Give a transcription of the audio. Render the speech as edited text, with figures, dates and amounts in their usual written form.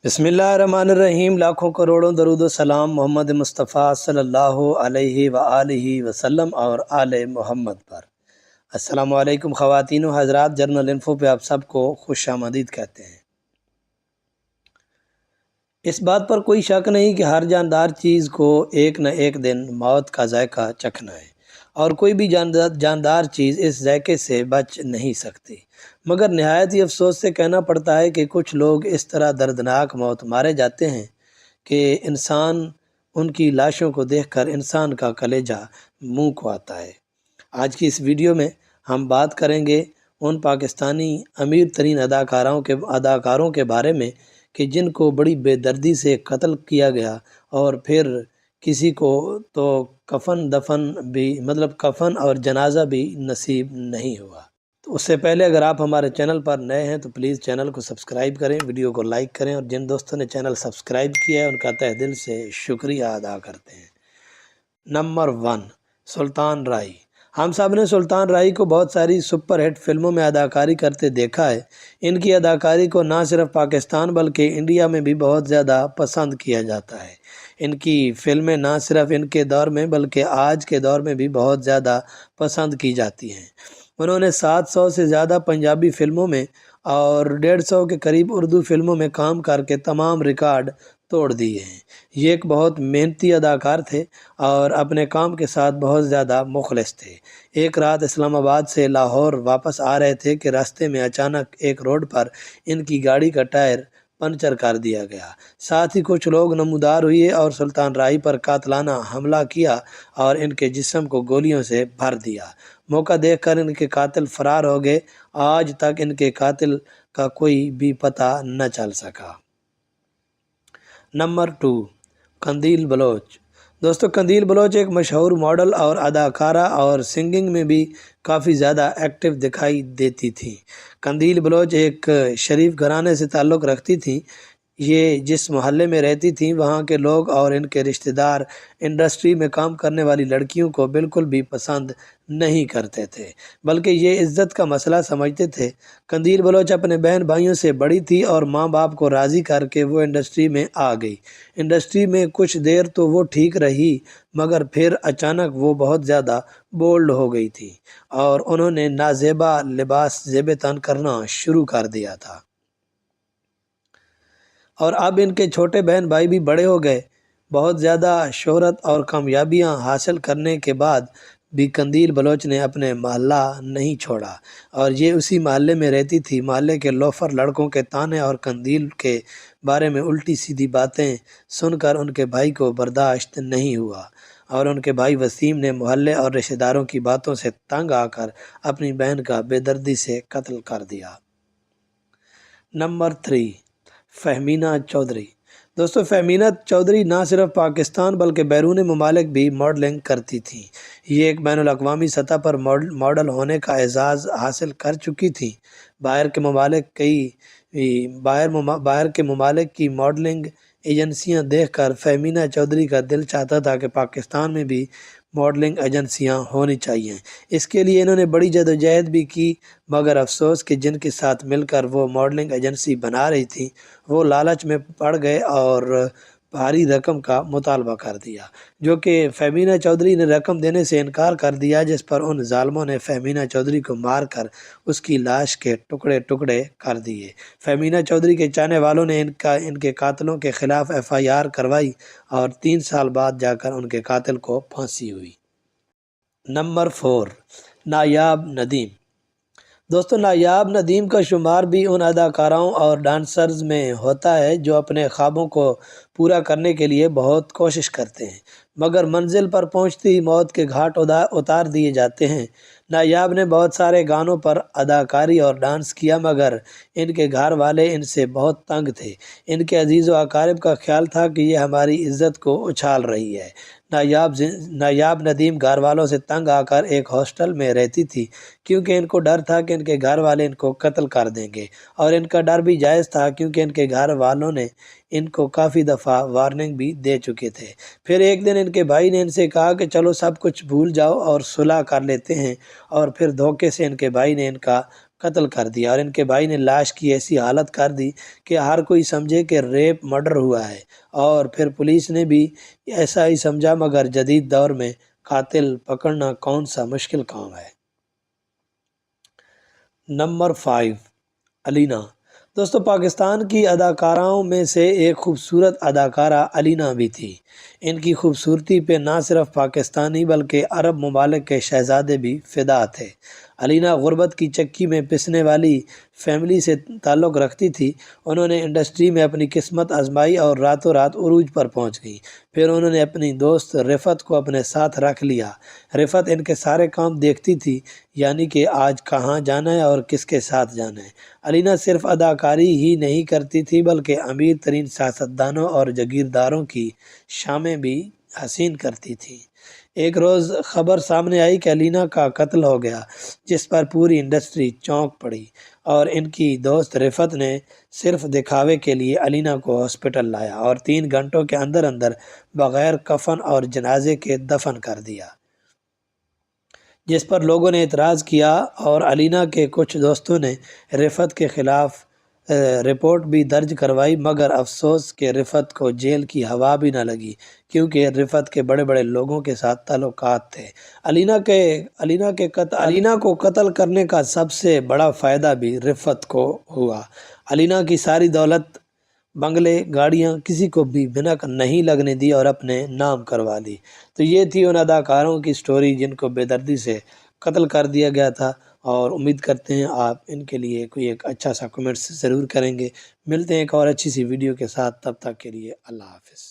बिस्मिल्लाहिर्रहमानिर्रहीम। लाखों करोड़ों दरूद व सलाम मोहम्मद मुस्तफ़ा सल्लल्लाहु अलैहि व आलिहि वसल्लम और आले मोहम्मद पर। अस्सलामु अलैकुम ख़वातीन व हज़रात, जर्नल इन्फो पे आप सबको खुशामदीद कहते हैं। इस बात पर कोई शक नहीं कि हर जानदार चीज़ को एक न एक दिन मौत का जायका चखना है और कोई भी जानदार चीज़ इस जायके से बच नहीं सकती। मगर नहायत ही अफसोस से कहना पड़ता है कि कुछ लोग इस तरह दर्दनाक मौत मारे जाते हैं कि इंसान उनकी लाशों को देखकर इंसान का कलेजा मुंह को आता है। आज की इस वीडियो में हम बात करेंगे उन पाकिस्तानी अमीर तरीन अदाकारों के बारे में कि जिनको बड़ी बेदर्दी से कत्ल किया गया और फिर किसी को तो कफन और जनाजा भी नसीब नहीं हुआ। तो उससे पहले अगर आप हमारे चैनल पर नए हैं तो प्लीज़ चैनल को सब्सक्राइब करें, वीडियो को लाइक करें और जिन दोस्तों ने चैनल सब्सक्राइब किया है उनका तहे दिल से शुक्रिया अदा करते हैं। नंबर 1, सुल्तान राही। हम सब ने सुल्तान राही को बहुत सारी सुपर हिट फिल्मों में अदाकारी करते देखा है। इनकी अदाकारी को ना सिर्फ पाकिस्तान बल्कि इंडिया में भी बहुत ज़्यादा पसंद किया जाता है। इनकी फिल्में ना सिर्फ इनके दौर में बल्कि आज के दौर में भी बहुत ज़्यादा पसंद की जाती हैं। उन्होंने 700 से ज़्यादा पंजाबी फिल्मों में और 150 के करीब उर्दू फिल्मों में काम करके तमाम रिकॉर्ड तोड़ दिए हैं। ये एक बहुत मेहनती अदाकार थे और अपने काम के साथ बहुत ज़्यादा मुखलिस थे। एक रात इस्लामाबाद से लाहौर वापस आ रहे थे कि रास्ते में अचानक एक रोड पर इनकी गाड़ी का टायर पंचर कर दिया गया। साथ ही कुछ लोग नमूदार हुए और सुल्तान राही पर कातलाना हमला किया और इनके जिस्म को गोलियों से भर दिया। मौका देखकर इनके कातिल फरार हो गए। आज तक इनके कातिल का कोई भी पता न चल सका। नंबर 2, कंदील बलोच। दोस्तों, कंदील बलोच एक मशहूर मॉडल और अदाकारा और सिंगिंग में भी काफ़ी ज़्यादा एक्टिव दिखाई देती थी। कंदील बलोच एक शरीफ घराने से ताल्लुक़ रखती थी। ये जिस मोहल्ले में रहती थी वहाँ के लोग और इनके रिश्तेदार इंडस्ट्री में काम करने वाली लड़कियों को बिल्कुल भी पसंद नहीं करते थे, बल्कि ये इज़्ज़त का मसला समझते थे। कंदील बलोच अपने बहन भाइयों से बड़ी थी और माँ बाप को राज़ी करके वो इंडस्ट्री में आ गई। इंडस्ट्री में कुछ देर तो वो ठीक रही, मगर फिर अचानक वो बहुत ज़्यादा बोल्ड हो गई थी और उन्होंने नाजेबा लिबास ज़ेब तन करना शुरू कर दिया था। और अब इनके छोटे बहन भाई भी बड़े हो गए। बहुत ज़्यादा शोहरत और कामयाबियां हासिल करने के बाद भी कंदील बलोच ने अपने महल्ला नहीं छोड़ा और ये उसी महल्ले में रहती थी। महल्ले के लोफर लड़कों के ताने और कंदील के बारे में उल्टी सीधी बातें सुनकर उनके भाई को बर्दाश्त नहीं हुआ और उनके भाई वसीम ने मोहल्ले और रिश्तेदारों की बातों से तंग आकर अपनी बहन का बेदर्दी से कत्ल कर दिया। नंबर 3, फहमीना चौधरी। दोस्तों, फहमीना चौधरी ना सिर्फ पाकिस्तान बल्कि बैरून ममालिक भी मॉडलिंग करती थी। ये एक बैनुल-अक़वामी सतह पर मॉडल होने का एजाज़ हासिल कर चुकी थी। बाहर के ममालिक की मॉडलिंग एजेंसियां देखकर फहमीना चौधरी का दिल चाहता था कि पाकिस्तान में भी मॉडलिंग एजेंसियां होनी चाहिए। इसके लिए इन्होंने बड़ी जदोजहद भी की, मगर अफसोस कि जिनके साथ मिलकर वो मॉडलिंग एजेंसी बना रही थी वो लालच में पड़ गए और भारी रकम का मुतालबा कर दिया, जो कि फहमीना चौधरी ने रकम देने से इनकार कर दिया, जिस पर उन जालिमों ने फहमीना चौधरी को मारकर उसकी लाश के टुकड़े टुकड़े कर दिए। फहमीना चौधरी के चाहने वालों ने इनके कातिलों के ख़िलाफ़ FIR करवाई और 3 साल बाद जाकर उनके कातिल को फांसी हुई। नंबर 4, नायाब नदीम। दोस्तों, नायाब नदीम का शुमार भी उन अदाकाराओं और डांसर्स में होता है जो अपने ख्वाबों को पूरा करने के लिए बहुत कोशिश करते हैं, मगर मंजिल पर पहुंचते ही मौत के घाट उतार दिए जाते हैं। नायाब ने बहुत सारे गानों पर अदाकारी और डांस किया, मगर इनके घर वाले इनसे बहुत तंग थे। इनके अजीज़ व अकारिब का ख्याल था कि ये हमारी इज़्ज़त को उछाल रही है। नायाब नदीम घर वालों से तंग आकर एक हॉस्टल में रहती थी, क्योंकि इनको डर था कि इनके घर वाले इनको कत्ल कर देंगे और इनका डर भी जायज़ था, क्योंकि इनके घर वालों ने इनको काफ़ी दफ़ा वार्निंग भी दे चुके थे। फिर एक दिन इनके भाई ने इनसे कहा कि चलो सब कुछ भूल जाओ और सुलह कर लेते हैं, और फिर धोखे से इनके भाई ने इनका قتل کر دیا اور ان کے بھائی نے لاش کی ایسی حالت کر دی کہ ہر کوئی سمجھے کہ ریپ مرڈر ہوا ہے، اور پھر پولیس نے بھی ایسا ہی سمجھا، مگر جدید دور میں قاتل پکڑنا کون سا مشکل کام ہے۔ نمبر 5، علینا۔ دوستو، پاکستان کی اداکاراؤں میں سے ایک خوبصورت اداکارہ علینا بھی تھی۔ ان کی خوبصورتی پہ نہ صرف پاکستانی بلکہ عرب ممالک کے شہزادے بھی فدا تھے۔ علینا غربت کی چکی میں پسنے والی فیملی سے تعلق رکھتی تھی۔ انہوں نے انڈسٹری میں اپنی قسمت آزمائی اور راتوں رات عروج پر پہنچ گئی۔ پھر انہوں نے اپنی دوست رفعت کو اپنے ساتھ رکھ لیا۔ رفعت ان کے سارے کام دیکھتی تھی، یعنی کہ آج کہاں جانا ہے اور کس کے ساتھ جانا ہے۔ علینا صرف اداکاری ہی نہیں کرتی تھی بلکہ امیر ترین سیاستدانوں اور جاگیرداروں کی شامیں بھی حسین کرتی تھی۔ ایک روز خبر سامنے آئی کہ علینا کا قتل ہو گیا، جس پر پوری انڈسٹری چونک پڑی، اور ان کی دوست رفعت نے صرف دکھاوے کے لیے علینا کو ہاسپٹل لایا اور 3 گھنٹوں کے اندر اندر بغیر کفن اور جنازے کے دفن کر دیا، جس پر لوگوں نے اعتراض کیا اور علینا کے کچھ دوستوں نے رفعت کے خلاف رپورٹ بھی درج کروائی، مگر افسوس کہ رفعت کو جیل کی ہوا بھی نہ لگی، کیونکہ رفعت کے بڑے بڑے لوگوں کے ساتھ تعلقات تھے۔ علینا کو قتل کرنے کا سب سے بڑا فائدہ بھی رفعت کو ہوا۔ علینا کی ساری دولت، بنگلے، گاڑیاں کسی کو بھی بھنک نہیں لگنے دی اور اپنے نام کروا لی۔ تو یہ تھی ان اداکاروں کی سٹوری جن کو بے دردی سے قتل کر دیا گیا تھا، اور امید کرتے ہیں آپ ان کے لیے کوئی ایک اچھا سا کمنٹس ضرور کریں گے۔ ملتے ہیں ایک اور اچھی سی ویڈیو کے ساتھ، تب تک کے لیے اللہ حافظ۔